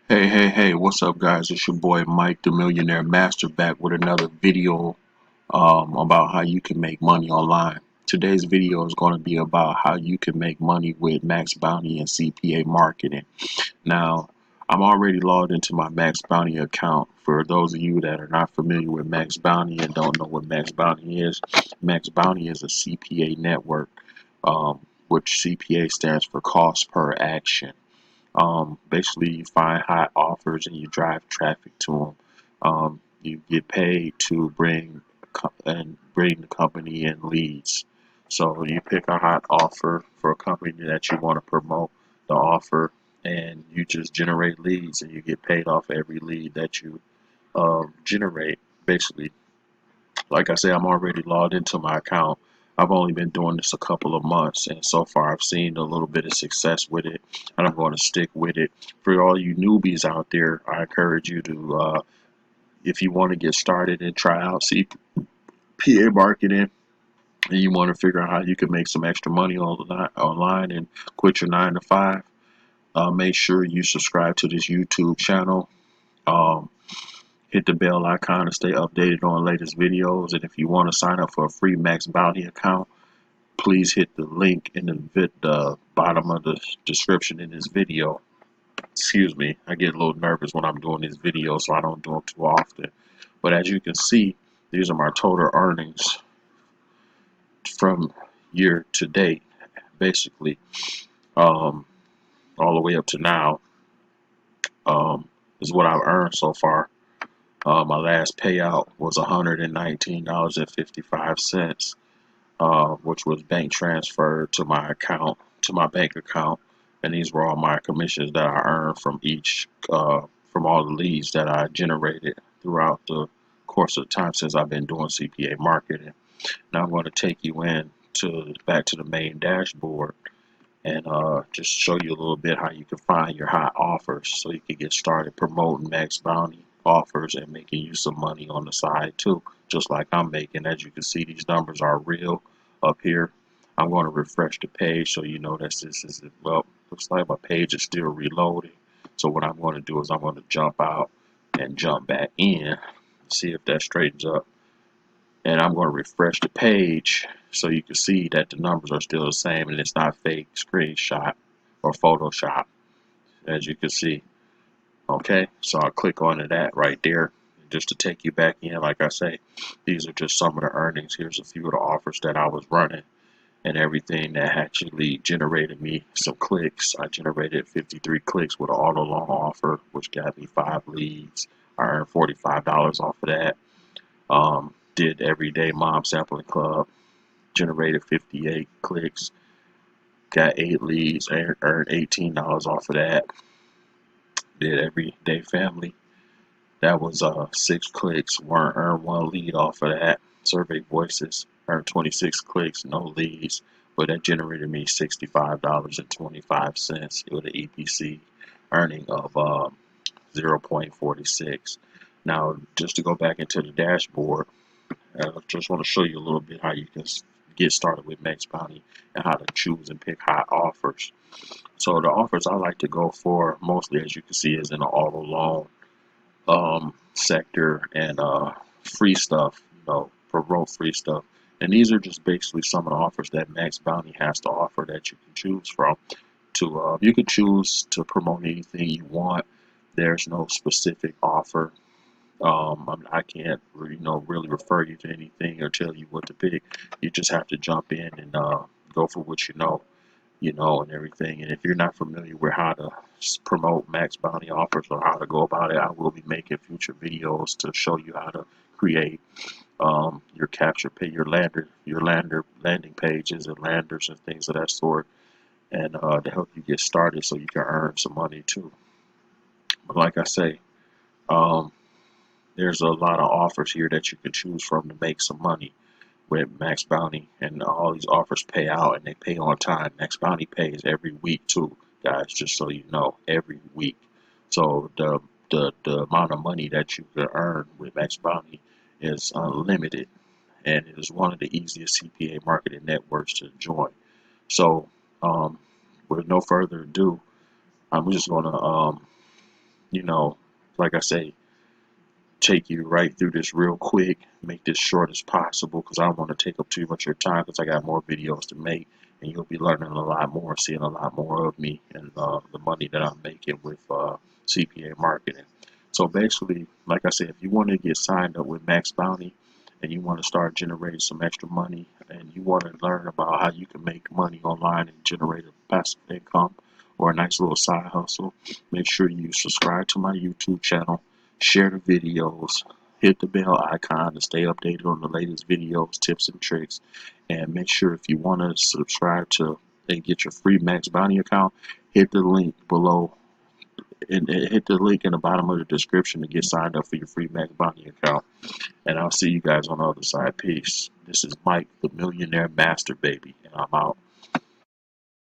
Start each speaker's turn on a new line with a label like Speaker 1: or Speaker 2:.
Speaker 1: Hey, what's up, guys? It's your boy Mike, the Millionaire Master, back with another video about how you can make money online. Today's video is going to be about how you can make money with Max Bounty and CPA marketing. Now, I'm already logged into my Max Bounty account. For those of you that are not familiar with Max Bounty and don't know what Max Bounty is a CPA network, which CPA stands for cost per action. Basically, you find hot offers and you drive traffic to them. You get paid to bring the company in leads. So you pick a hot offer for a company that you want to promote the offer, and you just generate leads, and you get paid off every lead that you generate. Basically, like I say, I'm already logged into my account. I've only been doing this a couple of months, and so far I've seen a little bit of success with it, and I'm going to stick with it. For all you newbies out there, I encourage you to, if you want to get started and try out CPA marketing, and you want to figure out how you can make some extra money online and quit your 9 to 5, make sure you subscribe to this YouTube channel. Um, Hit the bell icon to stay updated on latest videos. And if you want to sign up for a free Max Bounty account, please hit the link in the bottom of the description in this video. Excuse me, I get a little nervous when I'm doing these videos, so I don't do them too often. But as you can see, these are my total earnings from year to date, basically, um, all the way up to now, is what I've earned so far. My last payout was $119.55, which was bank transferred to my account, to my bank account, and these were all my commissions that I earned from all the leads that I generated throughout the course of time since I've been doing CPA marketing. Now I'm going to take you back to the main dashboard and just show you a little bit how you can find your hot offers so you can get started promoting Max Bounty offers and making you some money on the side too, just like I'm making. As you can see, these numbers are real up here. I'm going to refresh the page so you know that well, looks like my page is still reloading. So what I'm going to do is I'm going to jump out and jump back in, see if that straightens up, and I'm going to refresh the page so you can see that the numbers are still the same and it's not fake screenshot or Photoshop, as you can see. Okay, so I'll click onto that right there just to take you back in. Like I say, these are just some of the earnings. Here's a few of the offers that I was running and everything that actually generated me some clicks. I generated 53 clicks with an auto loan offer, which got me 5 leads. I earned $45 off of that. Did Everyday Mom Sampling Club, generated 58 clicks, got 8 leads, earned $18 off of that. Did Everyday Family, that was 6 clicks, earned 1 lead off of that. Survey Voices, earned 26 clicks, no leads, but that generated me $65.25 with an EPC earning of 0.46. Now, just to go back into the dashboard, I just want to show you a little bit how you can get started with Max Bounty and how to choose and pick hot offers. So the offers I like to go for mostly, as you can see, is in the auto loan sector and free stuff, promote free stuff. And these are just basically some of the offers that Max Bounty has to offer that you can choose from. You can choose to promote anything you want. There's no specific offer. I can't, really refer you to anything or tell you what to pick. You just have to jump in and go for what and everything. And if you're not familiar with how to promote Max Bounty offers or how to go about it, I will be making future videos to show you how to create your capture pay, your landing pages and landers and things of that sort, and to help you get started so you can earn some money too. But like I say, um, there's a lot of offers here that you can choose from to make some money with Max Bounty, and all these offers pay out and they pay on time. Max Bounty pays every week too, guys, just so you know, every week. So the amount of money that you can earn with Max Bounty is unlimited, and it is one of the easiest CPA marketing networks to join. So with no further ado, I'm just gonna you know, like I say, take you right through this real quick, make this short as possible because I don't want to take up too much of your time because I got more videos to make and you'll be learning a lot more, seeing a lot more of me and the money that I'm making with CPA marketing. So basically, like I said, if you want to get signed up with Max Bounty and you want to start generating some extra money and you want to learn about how you can make money online and generate a passive income or a nice little side hustle, make sure you subscribe to my YouTube channel, share the videos, hit the bell icon to stay updated on the latest videos, tips, and tricks. And make sure if you want to subscribe to and get your free Max Bounty account, hit the link below and hit the link in the bottom of the description to get signed up for your free Max Bounty account. And I'll see you guys on the other side. Peace. This is Mike, the Millionaire Master Baby, and I'm out.